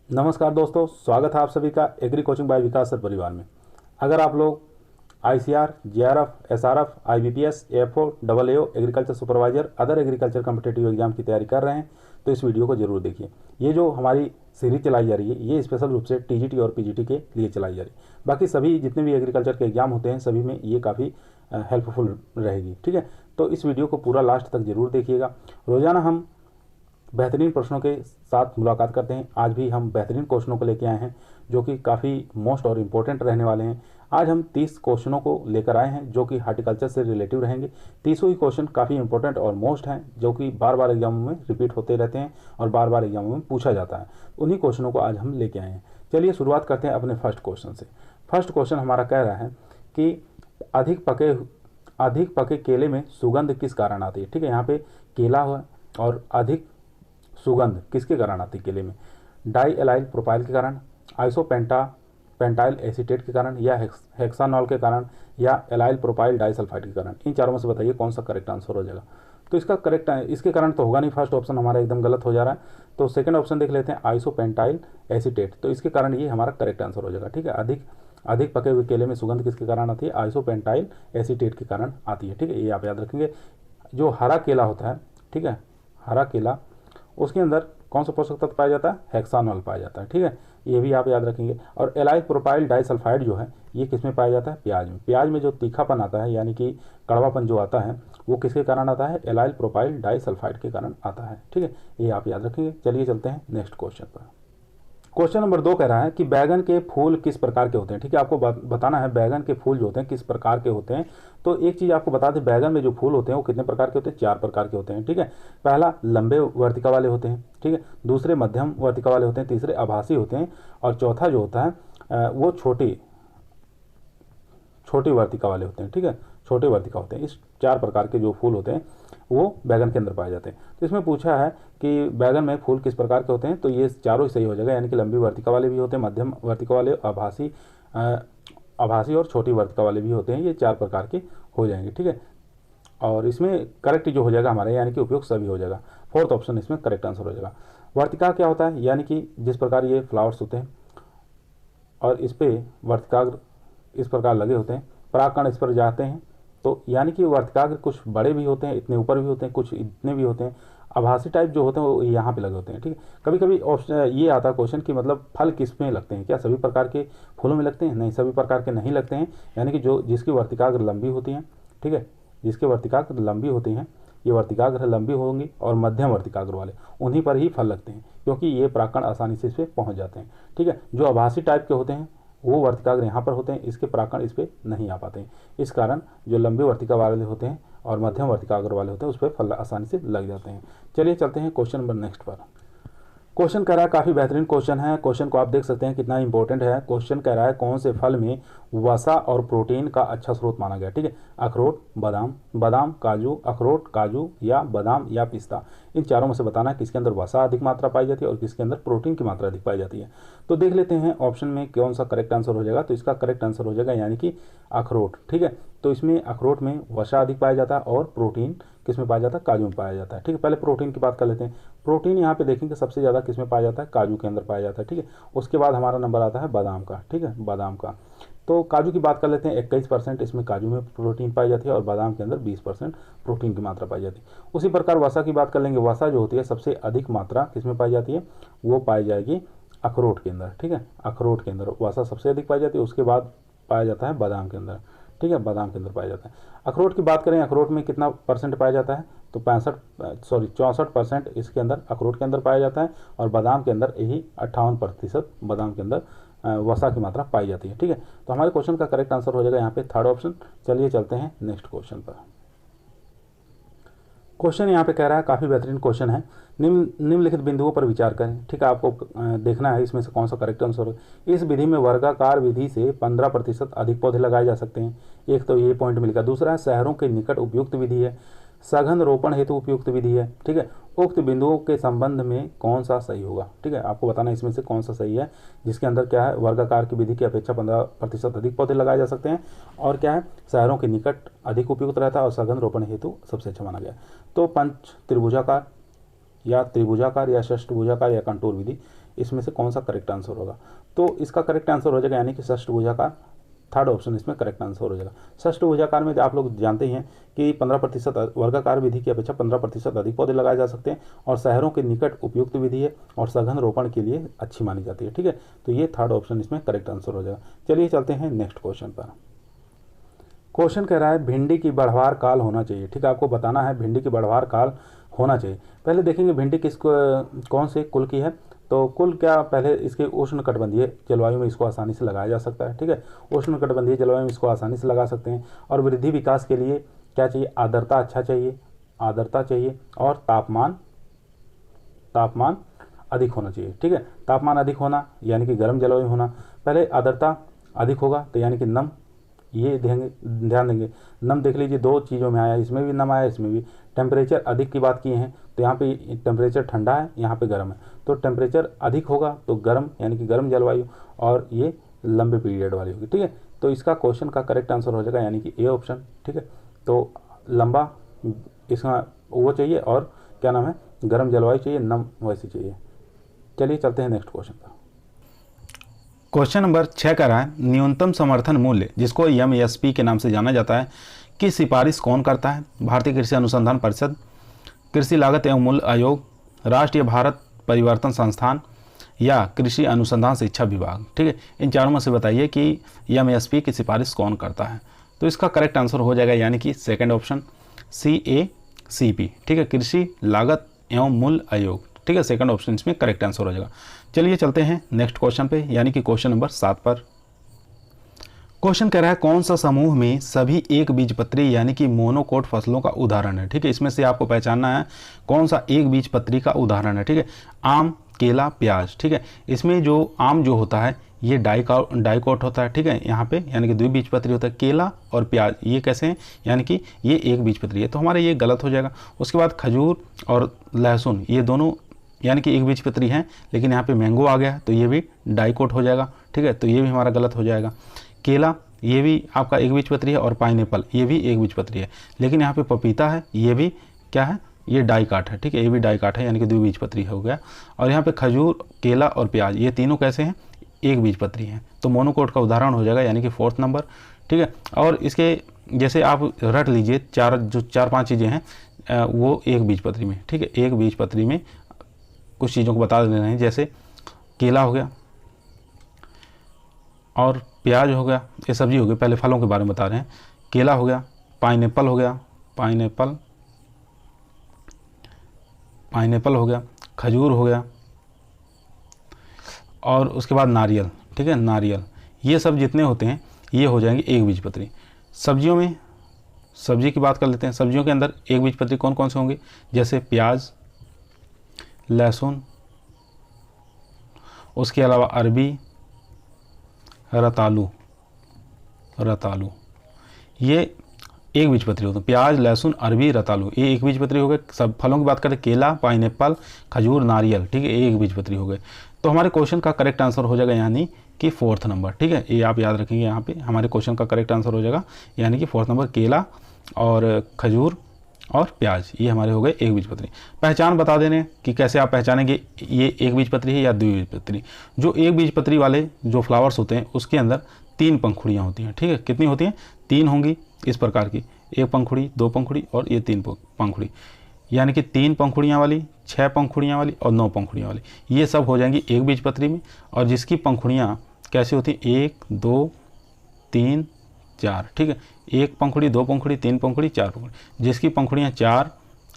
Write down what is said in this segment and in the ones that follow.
नमस्कार दोस्तों, स्वागत है आप सभी का एग्री कोचिंग बाय विकास सर परिवार में। अगर आप लोग ICR, JRF, SRF, IBPS, AFO, AAO, agriculture supervisor, other agriculture competitive exam की तैयारी कर रहे हैं तो इस वीडियो को जरूर देखिए। ये जो हमारी सीरीज चलाई जा रही है ये स्पेशल रूप से टीजीटी और पीजीटी के लिए चलाई जा रही है। बाकी सभी जितने भी एग्रीकल्चर के एग्जाम होते हैं सभी में ये काफ़ी हेल्पफुल रहेगी। ठीक है, तो इस वीडियो को पूरा लास्ट तक जरूर देखिएगा। रोज़ाना हम बेहतरीन प्रश्नों के साथ मुलाकात करते हैं। आज भी हम बेहतरीन क्वेश्चनों को लेकर आए हैं जो कि काफ़ी मोस्ट और इम्पोर्टेंट रहने वाले हैं। आज हम 30 क्वेश्चनों को लेकर आए हैं जो कि हार्टिकल्चर से रिलेटिव रहेंगे। 30 ही क्वेश्चन काफ़ी इंपॉर्टेंट और मोस्ट हैं जो कि बार बार एग्जामों में रिपीट होते रहते हैं और बार बार एग्जामों में पूछा जाता है। उन्हीं क्वेश्चनों को आज हम लेके आए हैं। चलिए शुरुआत करते हैं अपने फर्स्ट क्वेश्चन से। फर्स्ट क्वेश्चन हमारा कह रहा है कि अधिक पके केले में सुगंध किस कारण आती है। ठीक है, यहाँ पे केला हुआ और अधिक सुगंध किसके कारण आती है केले में? डाई एलाइल प्रोपाइल के कारण, पेंटाइल एसीटेट के कारण, या हेक्सानॉल के कारण, या एलाइल प्रोपाइल डाइसल्फाइड के कारण। इन चारों में से बताइए कौन सा करेक्ट आंसर हो जाएगा। तो इसका करेक्ट इसके कारण तो होगा नहीं, फर्स्ट ऑप्शन हमारा एकदम गलत हो जा रहा है। तो सेकंड ऑप्शन देख लेते हैं, आइसोपेंटाइल एसीटेट। तो इसके कारण ये हमारा करेक्ट आंसर हो जाएगा। ठीक है, अधिक पके हुए केले में सुगंध किसके कारण आती है? आइसोपेंटाइल एसीटेट के कारण आती है। ठीक है, ये आप याद रखेंगे। जो हरा केला होता है, ठीक है, हरा केला, उसके अंदर कौन सा पोषक तत्व पाया जाता है? हेक्सानॉल पाया जाता है। ठीक है, ये भी आप याद रखेंगे। और एलाइल प्रोपाइल डाइसल्फाइड जो है ये किस में पाया जाता है? प्याज में। प्याज में जो तीखापन आता है यानी कि कड़वापन जो आता है वो किसके कारण आता है? एलाइल प्रोपाइल डाइसल्फाइड के कारण आता है। ठीक है, ये आप याद रखेंगे। चलिए चलते हैं नेक्स्ट क्वेश्चन पर। क्वेश्चन नंबर 2 कह रहा है कि बैगन के फूल किस प्रकार के होते हैं। ठीक है, आपको बताना है बैगन के फूल जो होते हैं किस प्रकार के होते हैं। तो एक चीज़ आपको बता दें, बैगन में जो फूल होते हैं वो कितने प्रकार के होते हैं? 4 प्रकार के होते हैं। ठीक है, पहला लंबे वर्तिका वाले होते हैं। ठीक है, दूसरे मध्यम वर्तिका वाले होते हैं, तीसरे आभासी होते हैं, और चौथा जो होता है वो छोटी वर्तिका वाले होते हैं। ठीक है, छोटे वर्तिका होते हैं। इस 4 प्रकार के जो फूल होते हैं वो बैगन के अंदर पाए जाते हैं। तो इसमें पूछा है कि बैगन में फूल किस प्रकार के होते हैं, तो ये चारों ही सही हो जाएगा। यानी कि लंबी वर्तिका वाले भी होते हैं, मध्यम वर्तिका वाले, आभासी और छोटी वर्तिका वाले भी होते हैं। ये 4 प्रकार के हो जाएंगे। ठीक है, और इसमें करेक्ट जो हो जाएगा हमारे यानी कि उपयुक्त सभी हो जाएगा। फोर्थ ऑप्शन इसमें करेक्ट आंसर हो जाएगा। वर्तिका क्या होता है? यानी कि जिस प्रकार ये फ्लावर्स होते हैं और इस पर वर्तिकाग्र इस प्रकार लगे होते हैं, परागकण इस पर जाते हैं, तो यानी कि वर्तिकाग्र कुछ बड़े भी होते हैं, इतने ऊपर भी होते हैं, कुछ इतने भी होते हैं। आभासी टाइप जो होते हैं वो यहाँ पे लगे होते हैं। ठीक है, कभी कभी ऑप्शन ये आता है क्वेश्चन कि मतलब फल किस में लगते हैं, क्या सभी प्रकार के फूलों में लगते हैं? नहीं, सभी प्रकार के नहीं लगते हैं। यानी कि जिसकी वर्तिकाग्र लंबी होती हैं, ठीक है, जिसके वर्तिकाग्र लंबी होती हैं, ये वर्तिकाग्र लंबी होंगी और मध्यम वर्तिकाग्र वाले उन्हीं पर ही फल लगते हैं, क्योंकि ये परागकण आसानी से इस पर पहुँच जाते हैं। ठीक है, जो आभासी टाइप के होते हैं वो वर्तिकाग्र यहाँ पर होते हैं, इसके परागकण इस पर नहीं आ पाते हैं। इस कारण जो लंबी वर्तिका वाले होते हैं और मध्यम वर्तिकाग्र वाले होते हैं उस पर फल आसानी से लग जाते हैं। चलिए चलते हैं क्वेश्चन नंबर नेक्स्ट पर। क्वेश्चन कह रहा है, काफ़ी बेहतरीन क्वेश्चन है। क्वेश्चन को आप देख सकते हैं कितना इंपॉर्टेंट है। क्वेश्चन कह रहा है कौन से फल में वसा और प्रोटीन का अच्छा स्रोत माना गया। ठीक है, अखरोट, बादाम, काजू, अखरोट, काजू, या बादाम या पिस्ता। इन चारों में से बताना है किसके अंदर वसा अधिक मात्रा पाई जाती है और किसके अंदर प्रोटीन की मात्रा अधिक पाई जाती है। तो देख लेते हैं ऑप्शन में कौन सा करेक्ट आंसर हो जाएगा। तो इसका करेक्ट आंसर हो जाएगा यानी कि अखरोट। ठीक है, तो इसमें अखरोट में वसा अधिक पाया जाता है और प्रोटीन किस में पाया जाता है? काजू में पाया जाता है। ठीक है, पहले प्रोटीन की बात कर लेते हैं। प्रोटीन यहाँ पे देखेंगे सबसे ज़्यादा किस में पाया जाता है? काजू के अंदर पाया जाता है। ठीक है, उसके बाद हमारा नंबर आता है बादाम का। ठीक है, बादाम का। तो काजू की बात कर लेते हैं, 21% इसमें काजू में प्रोटीन पाई जाती है और बादाम के अंदर 20% प्रोटीन की मात्रा पाई जाती है। उसी प्रकार वसा की बात कर लेंगे। वसा जो होती है सबसे अधिक मात्रा किस में पाई जाती है? वो पाई जाएगी अखरोट के अंदर। ठीक है, अखरोट के अंदर वसा सबसे अधिक पाई जाती है, उसके बाद पाया जाता है बादाम के अंदर। ठीक है, बादाम के अंदर पाया जाता है। अखरोट की बात करें, अखरोट में कितना परसेंट पाया जाता है? तो 64% इसके अंदर अखरोट के अंदर पाया जाता है और बादाम के अंदर यही 58% बादाम के अंदर वसा की मात्रा पाई जाती है। ठीक है, तो हमारे क्वेश्चन का करेक्ट आंसर हो जाएगा यहाँ पे थर्ड ऑप्शन। चलिए चलते हैं नेक्स्ट क्वेश्चन पर। क्वेश्चन यहाँ पे कह रहा है, काफ़ी बेहतरीन क्वेश्चन है। निम्नलिखित बिंदुओं पर विचार करें। ठीक है, आपको देखना है इसमें से कौन सा करेक्ट आंसर है। इस विधि में वर्गाकार विधि से 15% अधिक पौधे लगाए जा सकते हैं। एक तो ये पॉइंट मिलेगा। दूसरा है शहरों के निकट उपयुक्त विधि है। सघन रोपण हेतु उपयुक्त विधि है। ठीक है, उक्त बिंदुओं के संबंध में कौन सा सही होगा। ठीक है, आपको बताना है इसमें से कौन सा सही है, जिसके अंदर क्या है, वर्गाकार की विधि की अपेक्षा 15% अधिक पौधे लगाए जा सकते हैं, और क्या है, शहरों के निकट अधिक उपयुक्त रहता है, और सघन रोपण हेतु सबसे अच्छा माना गया। तो पंच त्रिभुजाकार, या त्रिभुजाकार या षष्ठभुजाकार या कंटूर विधि, इसमें से कौन सा करेक्ट आंसर होगा? तो इसका करेक्ट आंसर हो जाएगा यानी कि षष्ठभुजाकार। थर्ड ऑप्शन इसमें करेक्ट आंसर हो जाएगा। षष्ठभुजाकार में आप लोग जानते ही हैं कि 15% वर्गाकार विधि की अपेक्षा 15% अधिक पौधे लगाए जा सकते हैं और शहरों के निकट उपयुक्त विधि है और सघन रोपण के लिए अच्छी मानी जाती है। ठीक है, तो ये थर्ड ऑप्शन इसमें करेक्ट आंसर हो जाएगा। चलिए चलते हैं नेक्स्ट क्वेश्चन पर। क्वेश्चन कह रहा है भिंडी की बढ़वार काल होना चाहिए। ठीक है, आपको बताना है भिंडी की बढ़वार काल होना चाहिए। पहले देखेंगे भिंडी किस कौन से कुल की है। तो कुल क्या, पहले इसके उष्णकटिबंधीय जलवायु में इसको आसानी से लगाया जा सकता है। ठीक है, उष्णकटिबंधीय जलवायु में इसको आसानी से लगा सकते हैं। और वृद्धि विकास के लिए क्या चाहिए? आर्द्रता अच्छा चाहिए, आर्द्रता चाहिए और तापमान अधिक होना चाहिए। ठीक है, तापमान अधिक होना यानी कि गर्म जलवायु होना। पहले आर्द्रता अधिक होगा तो यानी कि नम, ये ध्यान देंगे। नम देख लीजिए, दो चीज़ों में आया, इसमें भी नम आया, इसमें भी। टेम्परेचर अधिक की बात किए हैं तो यहाँ पे टेम्परेचर ठंडा है, यहाँ पे गर्म है, तो टेम्परेचर अधिक होगा तो गर्म यानी कि गर्म जलवायु, और ये लंबे पीरियड वाली होगी। ठीक है, तो इसका क्वेश्चन का करेक्ट आंसर हो जाएगा यानी कि ए ऑप्शन। ठीक है, तो लंबा इसका वो चाहिए और क्या नाम है, गर्म जलवायु चाहिए, नम वैसी चाहिए। चलिए चलते हैं नेक्स्ट क्वेश्चन पर। क्वेश्चन नंबर 6 कह रहा है न्यूनतम समर्थन मूल्य, जिसको एमएसपी के नाम से जाना जाता है, की सिफारिश कौन करता है? भारतीय कृषि अनुसंधान परिषद, कृषि लागत एवं मूल्य आयोग, राष्ट्रीय भारत परिवर्तन संस्थान या कृषि अनुसंधान शिक्षा विभाग। ठीक है, इन चारों में से बताइए कि एमएसपी की सिफारिश कौन करता है। तो इसका करेक्ट आंसर हो जाएगा यानी कि सेकंड ऑप्शन CACP। ठीक है, कृषि लागत एवं मूल्य आयोग। ठीक है, सेकंड ऑप्शन इसमें करेक्ट आंसर हो जाएगा। चलिए चलते हैं नेक्स्ट क्वेश्चन पे यानी कि क्वेश्चन नंबर 7 पर। क्वेश्चन कह रहा है कौन सा समूह में सभी एक बीजपत्री यानी कि मोनोकोट फसलों का उदाहरण है। ठीक है, इसमें से आपको पहचानना है कौन सा एक बीजपत्री का उदाहरण है। ठीक है, आम, केला, प्याज। ठीक है, इसमें जो आम जो होता है ये डाइकोट होता है। ठीक है, यहाँ पे यानी कि द्विबीजपत्री होता है। केला और प्याज ये कैसे हैं, यानी कि ये एक बीजपत्री है, तो हमारा ये गलत हो जाएगा। उसके बाद खजूर और लहसुन ये दोनों यानी कि एक बीजपत्री हैं, लेकिन यहाँ पे मैंगो आ गया तो ये भी डाइकोट हो जाएगा। ठीक है, तो ये भी हमारा गलत हो जाएगा। केला ये भी आपका एक बीजपत्री है और पाइनएप्पल ये भी एक बीजपत्री है, लेकिन यहाँ पे पपीता है ये भी क्या है, ये डाइकाट है। ठीक है, ये भी डाइकाट है यानी कि द्विबीजपत्री हो गया। और यहाँ पे खजूर, केला और प्याज ये तीनों कैसे हैं, एक बीजपत्री हैं, तो मोनोकोट का उदाहरण हो जाएगा यानी कि 4th नंबर। ठीक है, और इसके जैसे आप रट लीजिए जो 4-5 चीज़ें हैं वो एक बीजपत्री में। ठीक है, एक बीजपत्री में कुछ चीज़ों को बता देना है, जैसे केला हो गया और प्याज हो गया, ये सब्जी हो गई। पहले फलों के बारे में बता रहे हैं। केला हो गया, पाइनएप्पल हो गया, पाइनएप्पल हो गया, खजूर हो गया और उसके बाद नारियल। ठीक है, नारियल, ये सब जितने होते हैं ये हो जाएंगे एक बीजपत्री। सब्जियों में सब्जी की बात कर लेते हैं। सब्जियों के अंदर एक बीजपत्री कौन कौन से होंगे, जैसे प्याज, लहसुन, उसके अलावा अरबी, रतालू, ये एक बीजपत्री होते हैं। प्याज, लहसुन, अरबी, रतालू ये एक बीजपत्री हो गए। सब फलों की बात करें, केला, पाइनएप्पल, खजूर, नारियल। ठीक है, ये एक बीजपत्री हो गए। तो हमारे क्वेश्चन का करेक्ट आंसर हो जाएगा यानी कि 4th नंबर। ठीक है, ये आप याद रखेंगे, यहाँ पे हमारे क्वेश्चन का करेक्ट आंसर हो जाएगा यानी कि 4th नंबर। केला और खजूर और प्याज ये हमारे हो गए एक बीजपत्री। पहचान बता देने कि कैसे आप पहचानेंगे ये एक बीजपत्री है या द्विबीजपत्री। जो एक बीजपत्री वाले जो फ्लावर्स होते हैं उसके अंदर 3 पंखुड़ियाँ होती हैं। ठीक है, कितनी होती हैं, 3 होंगी इस प्रकार की, 1 पंखुड़ी, 2 पंखुड़ी और ये 3 पंखुड़ी, यानी कि 3 पंखुड़ियाँ वाली, 6 पंखुड़ियाँ वाली और 9 पंखुड़ियाँ वाली, ये सब हो जाएंगी एक बीजपत्री में। और जिसकी पंखुड़ियाँ कैसी होती हैं, 1, 2, 3, 4। ठीक है, 1 पंखुड़ी, 2 पंखुड़ी, 3 पंखुड़ी, 4 पंखुड़ी। जिसकी पंखुड़ियाँ 4,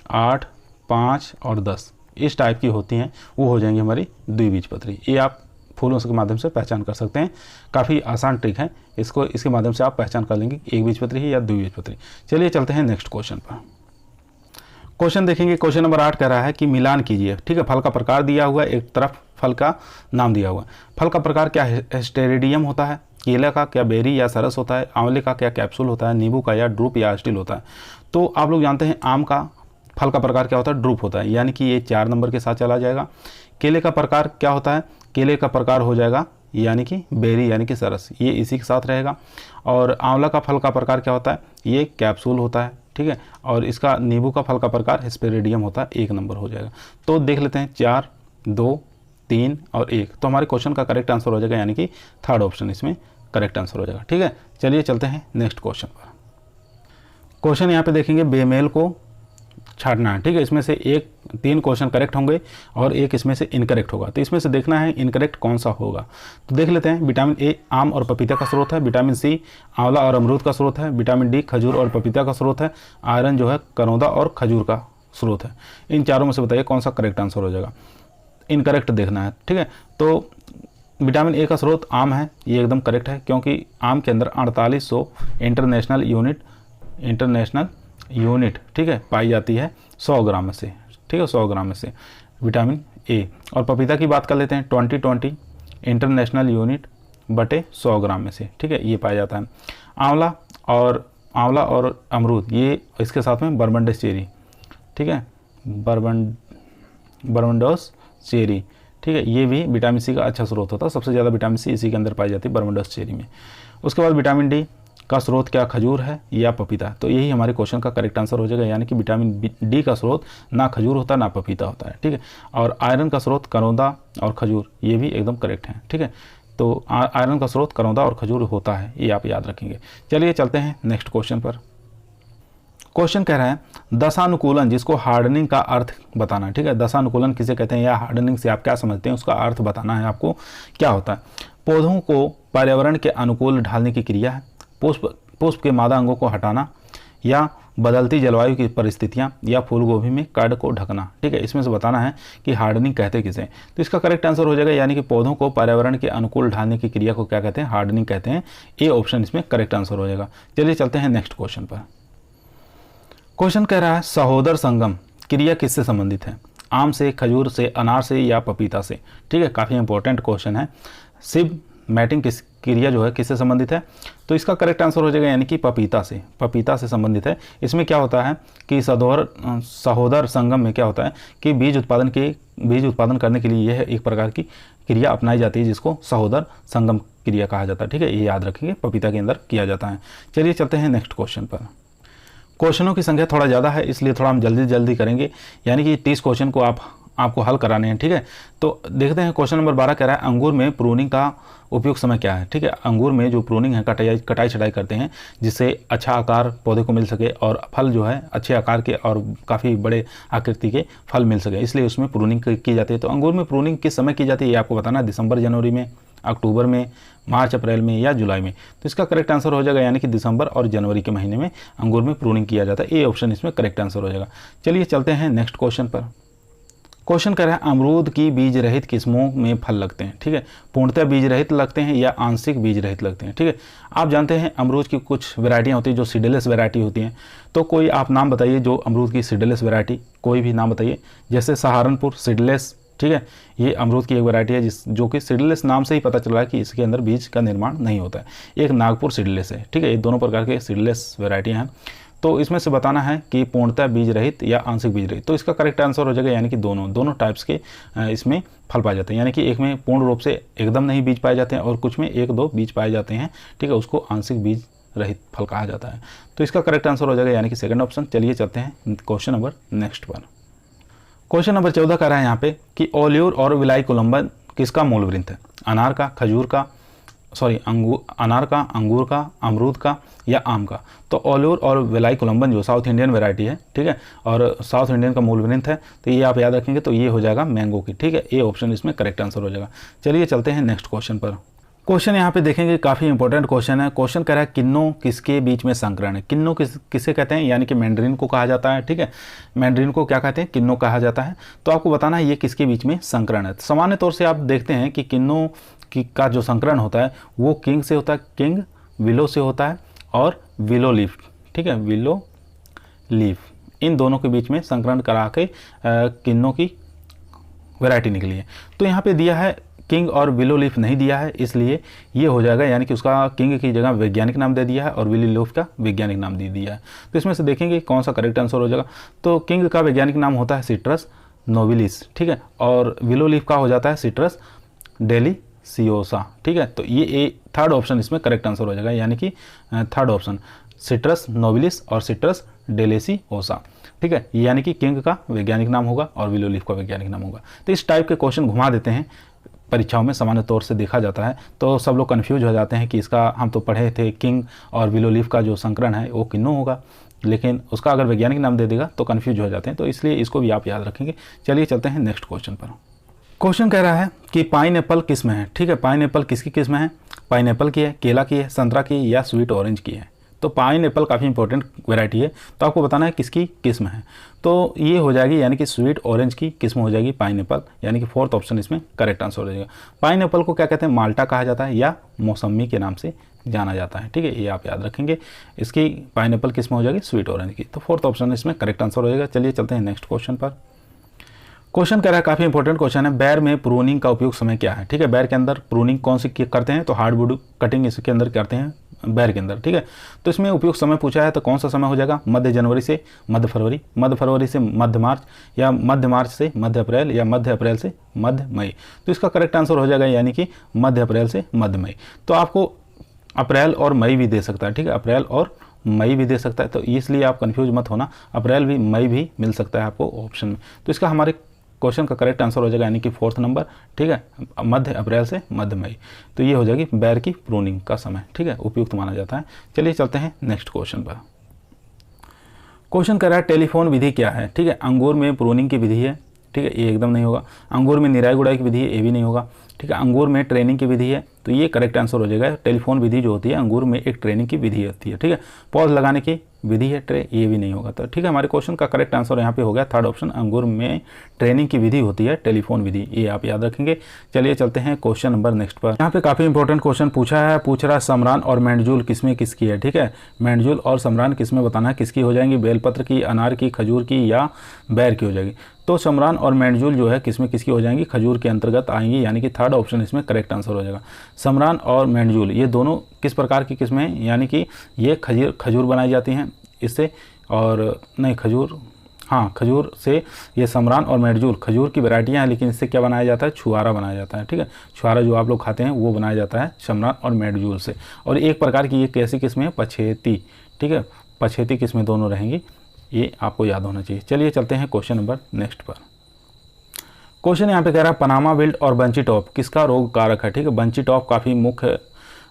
8, 5 और 10 इस टाइप की होती हैं वो हो जाएंगी हमारी द्विबीजपत्री। ये आप फूलों के माध्यम से पहचान कर सकते हैं। काफ़ी आसान ट्रिक है, इसके माध्यम से आप पहचान कर लेंगे एक बीजपत्री है या द्विबीजपत्री। चलिए चलते हैं नेक्स्ट क्वेश्चन पर। क्वेश्चन देखेंगे, क्वेश्चन नंबर 8 कह रहा है कि मिलान कीजिए। ठीक है, फल का प्रकार दिया हुआ है, एक तरफ फल का नाम दिया हुआ है। फल का प्रकार क्या है, एस्टेरिडियम होता है, केला का क्या बेरी या सरस होता है, आंवले का क्या कैप्सूल होता है, नींबू का या ड्रूप या स्टिल होता है। तो आप लोग जानते हैं आम का फल का प्रकार क्या होता है, ड्रूप होता है, यानी कि ये 4 नंबर के साथ चला जाएगा। केले का प्रकार क्या होता है, केले का प्रकार हो जाएगा यानी कि बेरी यानी कि सरस, ये इसी के साथ रहेगा। और आंवला का फल का प्रकार क्या होता है, ये कैप्सूल होता है, ठीक है, और इसका नींबू का फल का प्रकार हेस्पेरिडियम होता है, 1 नंबर हो जाएगा। तो देख लेते हैं 4, 2, 3 और 1, तो हमारे क्वेश्चन का करेक्ट आंसर हो जाएगा, यानी कि थर्ड ऑप्शन इसमें करेक्ट आंसर हो जाएगा। ठीक है, चलिए चलते हैं नेक्स्ट क्वेश्चन पर। क्वेश्चन यहाँ पे देखेंगे, बेमेल को छांटना है। ठीक है, इसमें से 3 क्वेश्चन करेक्ट होंगे और 1 इसमें से इनकरेक्ट होगा। तो इसमें से देखना है इनकरेक्ट कौन सा होगा। तो देख लेते हैं, विटामिन ए आम और पपीता का स्रोत है, विटामिन सी आंवला और अमरूद का स्रोत है, विटामिन डी खजूर और पपीता का स्रोत है, आयरन जो है करौंदा और खजूर का स्रोत है। इन चारों में से बताइए कौन सा करेक्ट आंसर हो जाएगा। इनकरेक्ट देखना है। ठीक है, तो विटामिन ए का स्रोत आम है, ये एकदम करेक्ट है, क्योंकि आम के अंदर 4800 इंटरनेशनल यूनिट ठीक है पाई जाती है 100 ग्राम में से। ठीक है, 100 ग्राम में से विटामिन ए। और पपीता की बात कर लेते हैं, 20 इंटरनेशनल यूनिट बटे 100 ग्राम में से। ठीक है, ये पाया जाता है। आंवला और अमरूद, ये इसके साथ में बर्बनडस चेरी, ठीक है, बर्बनडस चेरी, ठीक है, ये भी विटामिन सी का अच्छा स्रोत होता है। सबसे ज़्यादा विटामिन सी इसी के अंदर पाई जाती है, बर्बनडस चेरी में। उसके बाद विटामिन डी का स्रोत क्या खजूर है या पपीता। तो यही हमारे क्वेश्चन का करेक्ट आंसर हो जाएगा, यानी कि विटामिन डी का स्रोत ना खजूर होता ना पपीता होता है। ठीक है, और आयरन का स्रोत करौंदा और खजूर, ये भी एकदम करेक्ट है। ठीक है, तो आयरन का स्रोत करौंदा और खजूर होता है, ये आप याद रखेंगे। चलिए चलते हैं नेक्स्ट क्वेश्चन पर। क्वेश्चन कह रहा है, दशानुकूलन जिसको हार्डनिंग का अर्थ बताना है। ठीक है, दशानुकूलन किसे कहते हैं या हार्डनिंग से आप क्या समझते हैं, उसका अर्थ बताना है आपको। क्या होता है? पौधों को पर्यावरण के अनुकूल ढालने की क्रिया है, पुष्प के मादा अंगों को हटाना, या बदलती जलवायु की परिस्थितियां, या फूल गोभी में कड़ को ढकना। ठीक है, इसमें से बताना है कि हार्डनिंग कहते किसे। तो इसका करेक्ट आंसर हो जाएगा, यानी कि पौधों को पर्यावरण के अनुकूल ढालने की क्रिया को क्या कहते हैं, हार्डनिंग कहते हैं। ए ऑप्शन इसमें करेक्ट आंसर हो जाएगा। चलिए चलते हैं नेक्स्ट क्वेश्चन पर। क्वेश्चन कह रहा है, सहोदर संगम क्रिया किससे संबंधित है? आम से, खजूर से, अनार से या पपीता से। ठीक है, काफ़ी इंपॉर्टेंट क्वेश्चन है। सिब मैटिंग किस क्रिया जो है किससे संबंधित है? तो इसका करेक्ट आंसर हो जाएगा, यानी कि पपीता से संबंधित है। इसमें क्या होता है कि सहोदर संगम में क्या होता है कि बीज उत्पादन करने के लिए यह एक प्रकार की क्रिया अपनाई जाती है, जिसको सहोदर संगम क्रिया कहा जाता है। ठीक है, ये याद रखेंगे, पपीता के अंदर किया जाता है। चलिए चलते हैं नेक्स्ट क्वेश्चन पर। क्वेश्चनों की संख्या थोड़ा ज़्यादा है, इसलिए थोड़ा हम जल्दी करेंगे, यानी कि 30 क्वेश्चन को आपको हल कराने हैं। ठीक है, तो देखते हैं क्वेश्चन नंबर 12 कह रहा है, अंगूर में प्रूनिंग का उपयुक्त समय क्या है? ठीक है, अंगूर में जो प्रूनिंग है, कटाई छटाई करते हैं, जिससे अच्छा आकार पौधे को मिल सके और फल जो है अच्छे आकार के और काफ़ी बड़े आकृति के फल मिल सके, इसलिए उसमें प्रूनिंग की जाती है। तो अंगूर में प्रूनिंग किस समय की जाती है, ये आपको बताना है। दिसंबर जनवरी में, अक्टूबर में, मार्च अप्रैल में या जुलाई में। तो इसका करेक्ट आंसर हो जाएगा, यानी कि दिसंबर और जनवरी के महीने में अंगूर में प्रूनिंग किया जाता है। ए ऑप्शन इसमें करेक्ट आंसर हो जाएगा। चलिए चलते हैं नेक्स्ट क्वेश्चन पर। क्वेश्चन कर रहा है, अमरूद की बीज रहित किस्मों में फल लगते हैं। ठीक है, पूर्णतः बीज रहित लगते हैं या आंशिक बीज रहित लगते हैं। ठीक है, आप जानते हैं अमरूद की कुछ वैरायटियाँ होती हैं जो सीडलेस वैरायटी होती हैं। तो कोई आप नाम बताइए जो अमरूद की सीडलेस वैरायटी, कोई भी नाम बताइए। जैसे सहारनपुर सीडलेस, ठीक है, ये अमरूद की एक वैरायटी है जो कि सीडलेस नाम से ही पता चल रहा है कि इसके अंदर बीज का निर्माण नहीं होता है। एक नागपुर सीडलेस है। ठीक है, ये दोनों प्रकार के सीडलेस वैरायटियाँ हैं। तो इसमें से बताना है कि पूर्णतः बीज रहित या आंशिक बीज रहित। तो इसका करेक्ट आंसर हो जाएगा, यानी कि दोनों टाइप्स के इसमें फल पाए जाते हैं, यानी कि एक में पूर्ण रूप से एकदम नहीं बीज पाए जाते हैं और कुछ में 1-2 बीज पाए जाते हैं। ठीक है, उसको आंशिक बीज रहित फल कहा जाता है। तो इसका करेक्ट आंसर हो जाएगा, यानी कि सेकंड ऑप्शन। चलिए चलते हैं क्वेश्चन नंबर नेक्स्ट पर। क्वेश्चन नंबर 14 कह रहा है यहाँ पे कि ओलियोर और विलाई कोलम्बन किसका मूल वृंत है? अनार का, अनार का, अंगूर का, अमरूद का या आम का। तो ओलियोर और विलाई कोलम्बन जो साउथ इंडियन वैरायटी है, ठीक है, और साउथ इंडियन का मूल वृंत है, तो ये आप याद रखेंगे। तो ये हो जाएगा मैंगो की। ठीक है, ए ऑप्शन इसमें करेक्ट आंसर हो जाएगा। चलिए चलते हैं नेक्स्ट क्वेश्चन पर। क्वेश्चन यहाँ पे देखेंगे, काफ़ी इंपॉर्टेंट क्वेश्चन है। क्वेश्चन कह रहा है, किन्नों किसके बीच में संकरण है? किन्नों किसे कहते हैं? यानी कि मैंड्रिन को कहा जाता है। ठीक है, मैंड्रिन को क्या कहते हैं? किन्नों कहा जाता है। तो आपको बताना है ये किसके बीच में संकरण है। सामान्य तौर से आप देखते हैं कि किन्नों का जो संकरण होता है वो किंग से होता है, किंग विलो से होता है, और विलो लीफ। ठीक है, विलो लीफ, इन दोनों के बीच में संकरण करा के किन्नों की वैरायटी निकली है। तो यहाँ पे दिया है किंग और विलो लीफ नहीं दिया है, इसलिए ये हो जाएगा, यानी कि उसका किंग की जगह वैज्ञानिक नाम दे दिया है और विलो लीफ का वैज्ञानिक नाम दे दिया है। तो इसमें से देखेंगे कौन सा करेक्ट आंसर हो जाएगा। तो किंग का वैज्ञानिक नाम होता है सिट्रस नोबिलिस। ठीक है, और विलो लीफ का हो जाता है सिट्रस डेलिसियोसा। ठीक है, तो ये थर्ड ऑप्शन इसमें करेक्ट आंसर हो जाएगा, यानी कि थर्ड ऑप्शन सिट्रस नोबिलिस और सिट्रस डेलिसिओसा, ठीक है, यानी कि किंग का वैज्ञानिक नाम होगा और विलो लीफ का वैज्ञानिक नाम होगा। तो इस टाइप के क्वेश्चन घुमा देते हैं, परीक्षाओं में सामान्य तौर से देखा जाता है। तो सब लोग कन्फ्यूज हो जाते हैं कि इसका हम तो पढ़े थे किंग और विलो लीफ का जो संकरण है वो किन्नू होगा, लेकिन उसका अगर वैज्ञानिक नाम दे देगा तो कन्फ्यूज हो जाते हैं। तो इसलिए इसको भी आप याद रखेंगे। चलिए चलते हैं नेक्स्ट क्वेश्चन पर। क्वेश्चन कह रहा है कि पाइन एप्पल किस में है, ठीक है, पाइन एप्पल किसकी किस्म है, पाइन एप्पल की है, केला की है, संतरा की या स्वीट ऑरेंज की है। तो पाइन एप्पल काफ़ी इंपॉर्टेंट वैरायटी है, तो आपको बताना है किसकी किस्म है। तो ये हो जाएगी यानी कि स्वीट ऑरेंज की किस्म हो जाएगी पाइन एप्पल, यानी कि फोर्थ ऑप्शन इसमें करेक्ट आंसर हो जाएगा। पाइन एप्पल को क्या कहते हैं, माल्टा कहा जाता है या मौसमी के नाम से जाना जाता है, ठीक है, ये आप याद रखेंगे। इसकी पाइन एप्पल किस्म हो जाएगी स्वीट ऑरेंज की, तो फोर्थ ऑप्शन इसमें करेक्ट आंसर हो जाएगा। चलिए चलते हैं नेक्स्ट क्वेश्चन पर। क्वेश्चन कह रहा है, काफ़ी इंपॉर्टेंट क्वेश्चन है, बेर में प्रूनिंग का उपयोग समय क्या है, ठीक है। बेर के अंदर प्रूनिंग कौन सी करते हैं, तो हार्डवुड कटिंग इसके अंदर करते हैं बेर के अंदर, ठीक है। तो इसमें उपयुक्त समय पूछा है, तो कौन सा समय हो जाएगा, मध्य जनवरी से मध्य फरवरी, मध्य फरवरी से मध्य मार्च, या मध्य मार्च से मध्य अप्रैल, या मध्य अप्रैल से मध्य मई। तो इसका करेक्ट आंसर हो जाएगा यानी कि मध्य अप्रैल से मध्य मई। तो आपको अप्रैल और मई भी दे सकता है, ठीक है, अप्रैल और मई भी दे सकता है, तो इसलिए आप कंफ्यूज मत होना, अप्रैल भी मई भी मिल सकता है आपको ऑप्शन में। तो इसका हमारे क्वेश्चन का करेक्ट आंसर हो जाएगा यानी कि फोर्थ नंबर, ठीक है, मध्य अप्रैल से मध्य मई। तो ये हो जाएगी बेर की प्रूनिंग का समय, ठीक है, उपयुक्त माना जाता है। चलिए चलते हैं नेक्स्ट क्वेश्चन पर। क्वेश्चन कह रहा है टेलीफोन विधि क्या है, ठीक है। अंगूर में प्रूनिंग की विधि है, ठीक है, ये एकदम नहीं होगा। अंगूर में निराई गुड़ाई की विधि है, ये भी नहीं होगा, ठीक है। अंगूर में ट्रेनिंग की विधि है, तो ये करेक्ट आंसर हो जाएगा। टेलीफोन विधि जो होती है अंगूर में एक ट्रेनिंग की विधि होती है, ठीक है। पॉज लगाने की विधि है ट्रे, ये भी नहीं होगा। तो ठीक है, हमारे क्वेश्चन का करेक्ट आंसर यहाँ पे हो गया थर्ड ऑप्शन, अंगूर में ट्रेनिंग की विधि होती है टेलीफोन विधि, ये आप याद रखेंगे। चलिए चलते हैं क्वेश्चन नंबर नेक्स्ट पर। यहाँ पे काफ़ी इंपॉर्टेंट क्वेश्चन पूछ रहा है समरान और मेंडजूल किसमें किसकी है, ठीक है। मेंडजूल और समरान किसमें बताना है किसकी हो जाएंगी, बेलपत्र की, अनार की, खजूर की या बैर की हो जाएगी। तो समरान और मेंडजूल जो है किसमें किसकी हो जाएंगी, खजूर के अंतर्गत आएंगी, यानी कि थर्ड ऑप्शन इसमें करेक्ट आंसर हो जाएगा। समरान और मेंडजूल ये दोनों किस प्रकार की किस्में हैं, यानी कि ये खजूर बनाई जाती हैं इससे, और नहीं खजूर, हाँ खजूर से ये समरान और मेंडजूल खजूर की वैरायटियाँ हैं, लेकिन इससे क्या बनाया जाता है, छुआरा बनाया जाता है, ठीक है। छुआरा जो आप लोग खाते हैं वो बनाया जाता है समरान और मेंडजूल से। और एक प्रकार की ये कैसी किस्में है, पछेती, ठीक है, पछेती किस्में दोनों रहेंगी, ये आपको याद होना चाहिए। चलिए चलते हैं क्वेश्चन नंबर नेक्स्ट पर। क्वेश्चन यहाँ पे कह रहा है पनामा विल्ट और बंची टॉप किसका रोग कारक है, ठीक है। बंची टॉप काफ़ी मुख्य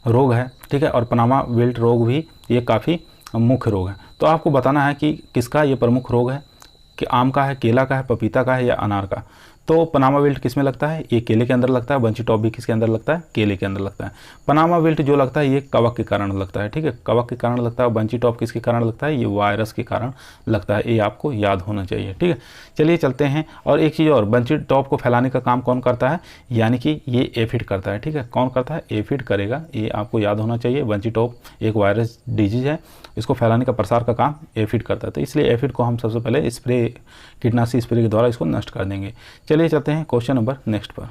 रोग है, ठीक है, और पनामा विल्ट रोग भी ये काफ़ी मुख्य रोग है। तो आपको बताना है कि किसका ये प्रमुख रोग है, कि आम का है, केला का है, पपीता का है या अनार का। तो पनामा विल्ट किस में लगता है, ये केले के अंदर लगता है। बंची टॉप भी किसके अंदर लगता है, केले के अंदर लगता है। पनामा विल्ट जो लगता है ये कवक के कारण लगता है, ठीक है, कवक के कारण लगता है। बंची टॉप किसके कारण लगता है, ये वायरस के कारण लगता है, ये आपको याद होना चाहिए, ठीक है। चलिए चलते हैं। और एक चीज़ और, बंची टॉप को फैलाने का काम कौन करता है, यानी कि ये एफिड करता है, ठीक है। कौन करता है, एफिड करेगा, ये आपको याद होना चाहिए। बंची टॉप एक वायरस डिजीज है, इसको फैलाने का प्रसार का काम एफिड करता है, तो इसलिए एफिड को हम सबसे पहले स्प्रे, कीटनाशी स्प्रे के द्वारा इसको नष्ट कर देंगे। चलिए चलते हैं क्वेश्चन नंबर नेक्स्ट पर।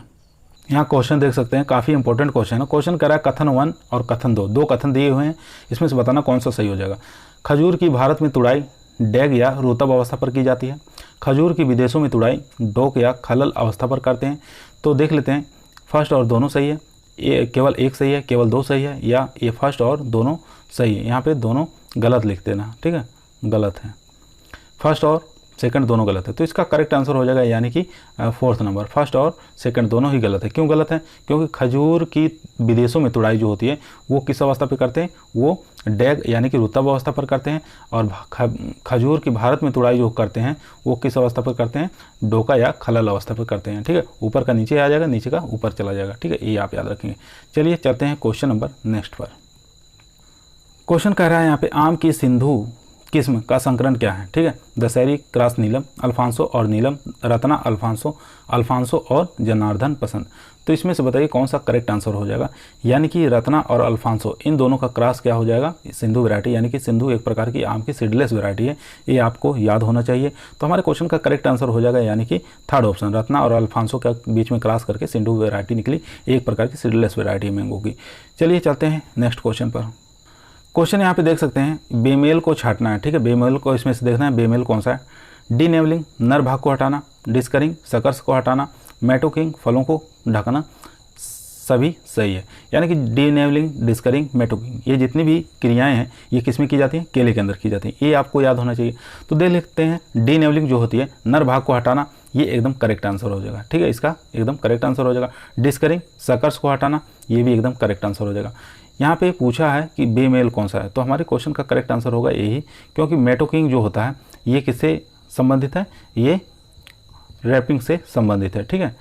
यहाँ क्वेश्चन देख सकते हैं, काफ़ी इंपॉर्टेंट क्वेश्चन है। क्वेश्चन कह रहा है कथन 1 और कथन 2, दो कथन दिए हुए हैं, इसमें से बताना कौन सा सही हो जाएगा। खजूर की भारत में तुड़ाई डैग या रुतब अवस्था पर की जाती है, खजूर की विदेशों में तुड़ाई डोक या खलल अवस्था पर करते हैं। तो देख लेते हैं, फर्स्ट और दोनों सही है, ये केवल एक सही है, केवल दो सही है, या ये फर्स्ट और दोनों सही है। यहाँ पे दोनों गलत लिख देना, ठीक है, गलत है, फर्स्ट और सेकंड दोनों गलत है। तो इसका करेक्ट आंसर हो जाएगा यानी कि फोर्थ नंबर, फर्स्ट और सेकंड दोनों ही गलत है। क्यों गलत है, क्योंकि खजूर की विदेशों में तुड़ाई जो होती है वो किस अवस्था पे करते हैं, वो डैग यानी कि रुतब अवस्था पर करते हैं। और खजूर की भारत में तुड़ाई जो करते हैं वो किस अवस्था पर करते हैं, डोका या खलल अवस्था पर करते हैं, ठीक है। ऊपर का नीचे आ जाएगा, नीचे का ऊपर चला जाएगा, ठीक है, ये आप याद रखेंगे। चलिए चलते हैं क्वेश्चन नंबर नेक्स्ट पर। क्वेश्चन कह रहा है यहाँ पे आम की सिंधु किस्म का संकरण क्या है, ठीक है। दशहरी क्रॉस नीलम, अल्फांसो और नीलम, रत्ना अल्फांसो, अल्फांसो और जनार्दन पसंद। तो इसमें से बताइए कौन सा करेक्ट आंसर हो जाएगा, यानी कि रत्ना और अल्फांसो इन दोनों का क्रॉस क्या हो जाएगा, सिंधु वैरायटी, यानी कि सिंधु एक प्रकार की आम की सीडलेस वैरायटी है, ये आपको याद होना चाहिए। तो हमारे क्वेश्चन का करेक्ट आंसर हो जाएगा यानी कि थर्ड ऑप्शन, रत्ना और अल्फांसो के बीच में क्रॉस करके सिंधु वैरायटी निकली, एक प्रकार की सीडलेस वैरायटी मैंगो की। चलिए चलते हैं नेक्स्ट क्वेश्चन पर। क्वेश्चन यहाँ पे देख सकते हैं, बेमेल को छांटना है, ठीक है। बेमेल को इसमें से देखना है बेमेल कौन सा है, डीनेवलिंग नर भाग को हटाना, डिस्करिंग सकर्स को हटाना, मैटोकिंग फलों को ढकना, सभी सही है। यानी कि डीनेवलिंग, डिस्करिंग, मेटोकिंग, ये जितनी भी क्रियाएं हैं ये किस में की जाती हैं? केले के अंदर की जाती हैं। ये आपको याद होना चाहिए। तो देख लेते हैं डीनेवलिंग जो होती है, नर भाग को हटाना, ये एकदम करेक्ट आंसर हो जाएगा। ठीक है, इसका एकदम करेक्ट आंसर हो जाएगा। डिस्करिंग, सकर्स को हटाना, ये भी एकदम करेक्ट आंसर हो जाएगा। यहाँ पे पूछा है कि बेमेल कौन सा है, तो हमारे क्वेश्चन का करेक्ट आंसर होगा यही, क्योंकि मेटोकिंग जो होता है ये किससे संबंधित है? ये रैपिंग से संबंधित है। ठीक है,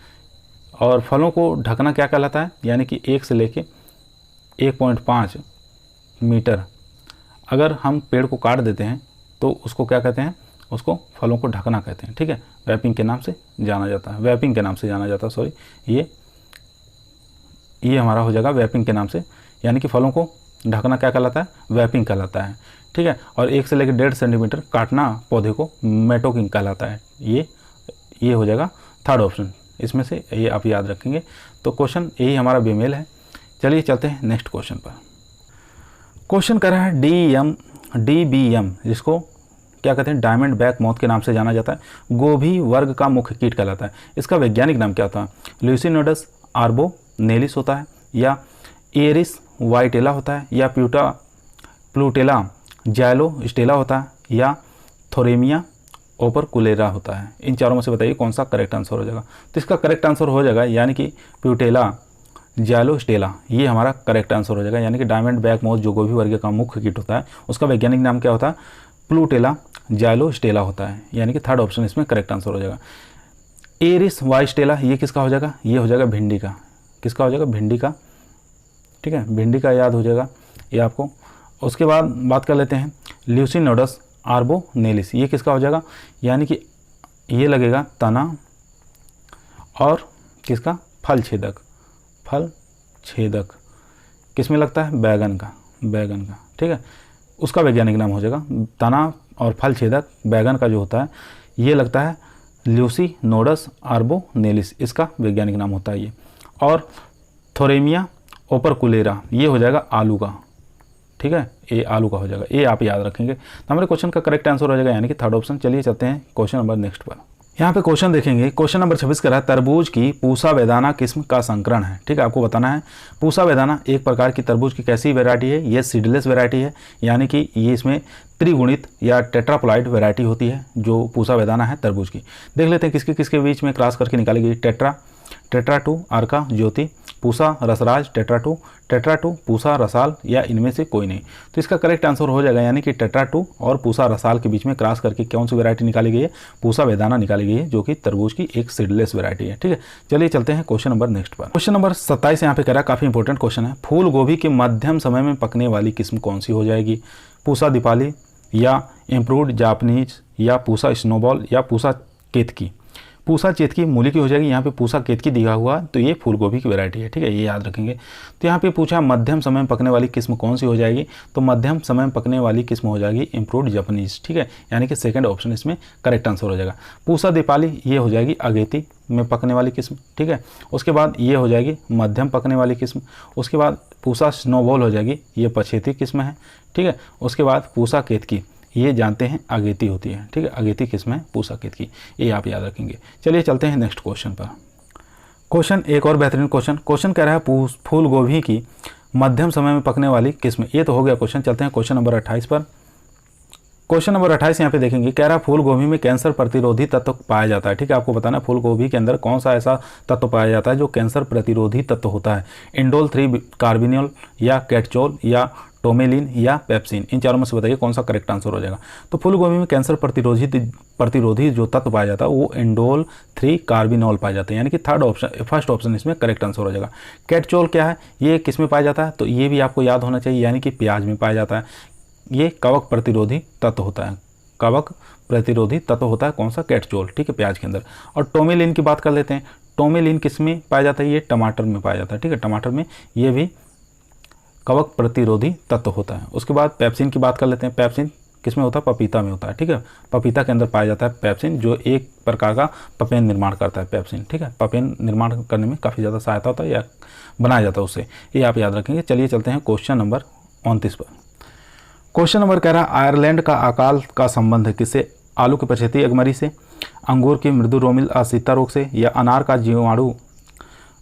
और फलों को ढकना क्या कहलाता है? यानी कि 1 से लेके 1.5 मीटर अगर हम पेड़ को काट देते हैं तो उसको क्या कहते हैं? उसको फलों को ढकना कहते हैं। ठीक है, रैपिंग के नाम से जाना जाता है, वैपिंग के नाम से जाना जाता है, सॉरी, ये हमारा हो जाएगा वैपिंग के नाम से। यानी कि फलों को ढकना क्या कहलाता है? वैपिंग कहलाता है। ठीक है, और 1 से लेकर 1.5 सेंटीमीटर काटना पौधे को मेटोकिंग कहलाता है। ये हो जाएगा थर्ड ऑप्शन, इसमें से ये आप याद रखेंगे। तो क्वेश्चन यही हमारा बेमेल है। चलिए चलते हैं नेक्स्ट क्वेश्चन पर। क्वेश्चन कर रहा है DBM, जिसको क्या कहते हैं? डायमंड बैक मॉथ के नाम से जाना जाता है। गोभी वर्ग का मुख्य कीट कहलाता है। इसका वैज्ञानिक नाम क्या होता है? ल्यूसिनोडस आर्बोनेलिस होता है, या एरिस वाइटेला होता है, या प्लूटेला जाइलोस्टेला होता है, या थोरेमिया ओपरकुलेरा होता है। इन चारों में से बताइए कौन सा करेक्ट आंसर हो जाएगा। तो इसका करेक्ट आंसर हो जाएगा यानी कि प्लूटेला जाइलोस्टेला, ये हमारा करेक्ट आंसर हो जाएगा। यानी कि डायमंड बैक मॉथ जो गोभी वर्ग का मुख्य कीट होता है उसका वैज्ञानिक नाम क्या होता है? प्लूटेला जाइलोस्टेला होता है। यानी कि थर्ड ऑप्शन इसमें करेक्ट आंसर हो जाएगा। एरिस वाइस्टेला, ये किसका हो जाएगा? ये हो जाएगा भिंडी का। किसका हो जाएगा? भिंडी का। ठीक है, भिंडी का याद हो जाएगा ये आपको। उसके बाद बात कर लेते हैं ल्यूसिनोडस आर्बोनेलिस, ये किसका हो जाएगा? यानी कि ये लगेगा तना और किसका? फल छेदक किस में लगता है? बैगन का। ठीक है, उसका वैज्ञानिक नाम हो जाएगा तना और फल छेदक बैगन का जो होता है ये लगता है ल्यूसिनोडस आर्बोनेलिस, इसका वैज्ञानिक नाम होता है ये। और थोरेमिया ओपरकुलेरा ये हो जाएगा आलू का। ठीक है, ये आलू का हो जाएगा, ये आप याद रखेंगे। तो हमारे क्वेश्चन का करेक्ट आंसर हो जाएगा यानी कि थर्ड ऑप्शन। चलिए चलते हैं क्वेश्चन नंबर नेक्स्ट पर। यहाँ पे क्वेश्चन देखेंगे, क्वेश्चन नंबर 26 का है तरबूज की पूसा वेदाना किस्म का संकरण है। ठीक है, आपको बताना है पूसा वेदाना एक प्रकार की तरबूज की कैसी वैरायटी है? ये सीडलेस वैरायटी है, यानी कि ये इसमें त्रिगुणित या टेट्राप्लॉइड वैरायटी होती है जो पूसा वेदाना है तरबूज की। देख लेते हैं किसके किसके बीच में क्रॉस करके निकाली गई। टेट्रा 2 अर्का ज्योति, पूसा रसराज टेट्रा 2 पूसा रसाल, या इनमें से कोई नहीं। तो इसका करेक्ट आंसर हो जाएगा यानी कि टेट्रा 2 और पूसा रसाल के बीच में क्रॉस करके कौन सी वैरायटी निकाली गई है? पूसा वेदाना निकाली गई है, जो कि तरबूज की एक सीडलेस वैरायटी है। ठीक है, चलिए चलते हैं क्वेश्चन नंबर नेक्स्ट पर। क्वेश्चन नंबर 27 यहाँ पे कह रहा है, काफी इंपॉर्टेंट क्वेश्चन है। फूल गोभी के मध्यम समय में पकने वाली किस्म कौन सी हो जाएगी? पूसा दीपाली, या इम्प्रूव्ड जापानीज, या पूसा स्नोबॉल, या पूसा केतकी। पूसा केतकी मूली की हो जाएगी। यहाँ पे पूसा केतकी दिया हुआ तो ये फूल गोभी की वैरायटी है। ठीक है, ये याद रखेंगे। तो यहाँ पे पूछा मध्यम समय में पकने वाली किस्म कौन सी हो जाएगी? तो मध्यम समय में पकने वाली किस्म हो जाएगी इम्प्रूव्ड जापानीज। ठीक है, यानी कि सेकंड ऑप्शन इसमें करेक्ट आंसर हो जाएगा। पूसा दीपाली ये हो जाएगी अगेती में पकने वाली किस्म। ठीक है, उसके बाद ये हो जाएगी मध्यम पकने वाली किस्म। उसके बाद पूसा स्नोबॉल हो जाएगी, ये पछेती किस्म है। ठीक है, उसके बाद पूसा केतकी ये जानते हैं अगेती होती है। ठीक है, अगेती किस्म है पूसा केतकी, ये आप याद रखेंगे। चलिए चलते हैं नेक्स्ट क्वेश्चन पर। क्वेश्चन एक और बेहतरीन क्वेश्चन कह रहा है फूल गोभी की मध्यम समय में पकने वाली किस्म। ये तो हो गया क्वेश्चन। चलते हैं क्वेश्चन नंबर 28 पर। क्वेश्चन नंबर 28 यहाँ पे देखेंगे, कह रहा है फूल गोभी में कैंसर प्रतिरोधी तत्व पाया जाता है। ठीक है, आपको बताना फूल गोभी के अंदर कौन सा ऐसा तत्व पाया जाता है जो कैंसर प्रतिरोधी तत्व होता है? इंडोल 3 कार्बिनोल, या कैटचोल, या टोमेलिन, या पेप्सिन। इन चारों में से बताइए कौन सा करेक्ट आंसर हो जाएगा। तो फूल गोभी में कैंसर प्रतिरोधी जो तत्व पाया जाता है वो इंडोल 3 कार्बिनोल पाया जाता है, यानी कि फर्स्ट ऑप्शन इसमें करेक्ट आंसर हो जाएगा। कैटचोल क्या है? ये किस में पाया जाता है? तो ये भी आपको याद होना चाहिए, यानी कि प्याज में पाया जाता है। ये कवक प्रतिरोधी तत्व होता है, कवक प्रतिरोधी तत्व होता है कौन सा? कैटचोल। ठीक है, प्याज के अंदर। और टोमेलिन की बात कर लेते हैं। टोमेलिन किस में पाया जाता है? ये टमाटर में पाया जाता है। ठीक है, टमाटर में ये भी कवक प्रतिरोधी तत्व होता है। उसके बाद पेप्सिन की बात कर लेते हैं। पेप्सिन किस में होता है? पपीता में होता है। ठीक है, पपीता के अंदर पाया जाता है पेप्सिन, जो एक प्रकार का पपेन निर्माण करता है पेप्सिन। ठीक है, पपेन निर्माण करने में काफ़ी ज़्यादा सहायता होता है या बनाया जाता है उससे, ये आप याद रखेंगे। चलिए चलते हैं क्वेश्चन नंबर 29 पर। क्वेश्चन नंबर कह रहा है आयरलैंड का अकाल का संबंध है किससे? आलू की पछेती अगमरी से, अंगूर की मृदु रोमिल असिता रोग से, या अनार का जीवाणु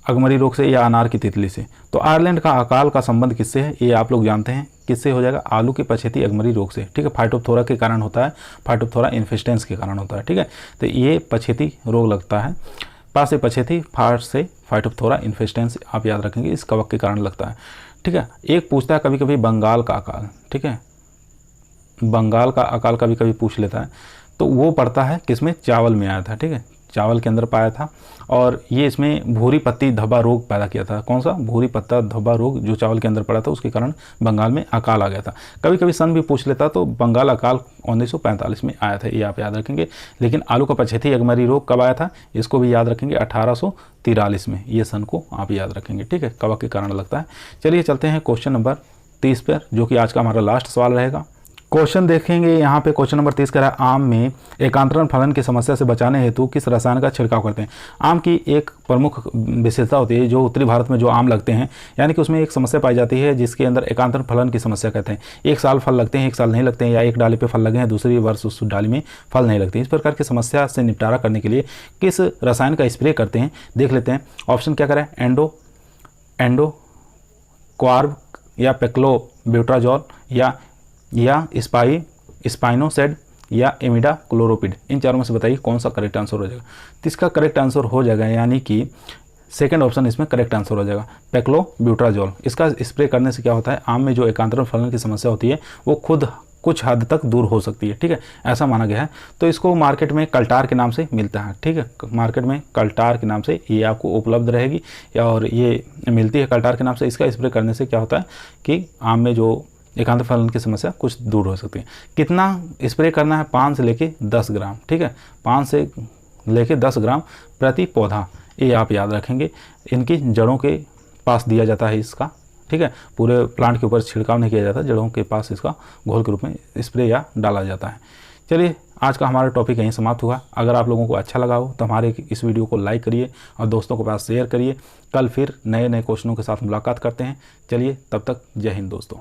अगमरी रोग से या अनार की तितली से। तो आयरलैंड का अकाल का संबंध किससे है, ये आप लोग जानते हैं, किससे हो जाएगा, आलू के पछेती अगमरी रोग से, ठीक है। फाइटोप्थोरा के कारण होता है, फाइटोप्थोरा इन्फेस्टेंस के कारण होता है, ठीक है। तो ये पछेती रोग लगता है, पा से पछेती, फार से फाइटोप्थोरा इन्फेस्टेंस, आप याद रखेंगे, इस कवक के कारण लगता है, ठीक है। एक पूछता है कभी कभी बंगाल का अकाल, ठीक है, बंगाल का अकाल कभी कभी पूछ लेता है, तो वो पड़ता है किसमें, चावल में आया था, ठीक है, चावल के अंदर पाया था, और ये इसमें भूरी पत्ती धब्बा रोग पैदा किया था। कौन सा, भूरी पत्ता धब्बा रोग जो चावल के अंदर पड़ा था, उसके कारण बंगाल में अकाल आ गया था। कभी कभी सन भी पूछ लेता, तो बंगाल अकाल 1945 में आया था, ये आप याद रखेंगे। लेकिन आलू का पछेती अगमरी रोग कब आया था, इसको भी याद रखेंगे, 1843 में, ये सन को आप याद रखेंगे, ठीक है, कवक के कारण लगता है। चलिए चलते हैं क्वेश्चन नंबर 30 पर, जो कि आज का हमारा लास्ट सवाल रहेगा। क्वेश्चन देखेंगे यहाँ पे, क्वेश्चन नंबर 30 कह रहा है, आम में एकांतरण फलन की समस्या से बचाने हेतु किस रसायन का छिड़काव करते हैं। आम की एक प्रमुख विशेषता होती है, जो उत्तरी भारत में जो आम लगते हैं, यानी कि उसमें एक समस्या पाई जाती है जिसके अंदर एकांतरण फलन की समस्या कहते हैं। एक साल फल लगते हैं, एक साल नहीं लगते हैं, या एक डाली पे फल लगे हैं, दूसरी वर्ष उस डाली में फल नहीं लगते। इस प्रकार की समस्या से निपटारा करने के लिए किस रसायन का स्प्रे करते हैं, देख लेते हैं। ऑप्शन क्या करें, एंडो क्वार्ब या पेक्लोब्यूट्राजोल या स्पाइनोसेड या इमिडा क्लोरोपिड, इन चारों में से बताइए कौन सा करेक्ट आंसर हो जाएगा। तो इसका करेक्ट आंसर हो जाएगा, यानी कि सेकंड ऑप्शन इसमें करेक्ट आंसर हो जाएगा, पेक्लोब्यूट्राजोल। इसका स्प्रे करने से क्या होता है, आम में जो एकांतरण फलन की समस्या होती है वो खुद कुछ हद तक दूर हो सकती है, ठीक है, ऐसा माना गया है। तो इसको मार्केट में कल्टार के नाम से मिलता है, ठीक है, मार्केट में कल्टार के नाम से ये आपको उपलब्ध रहेगी, और ये मिलती है कल्टार के नाम से। इसका स्प्रे करने से क्या होता है कि आम में जो एकांत फलन की समस्या कुछ दूर हो सकती है। कितना स्प्रे करना है, 5 से लेके 10 ग्राम, ठीक है, 5 से लेके 10 ग्राम प्रति पौधा, ये आप याद रखेंगे। इनकी जड़ों के पास दिया जाता है इसका, ठीक है, पूरे प्लांट के ऊपर छिड़काव नहीं किया जाता, जड़ों के पास इसका घोल के रूप में स्प्रे या डाला जाता है। चलिए आज का हमारा टॉपिक यहीं समाप्त हुआ। अगर आप लोगों को अच्छा लगा हो तो हमारे इस वीडियो को लाइक करिए और दोस्तों के पास शेयर करिए। कल फिर नए नए क्वेश्चनों के साथ मुलाकात करते हैं। चलिए तब तक जय हिंद दोस्तों।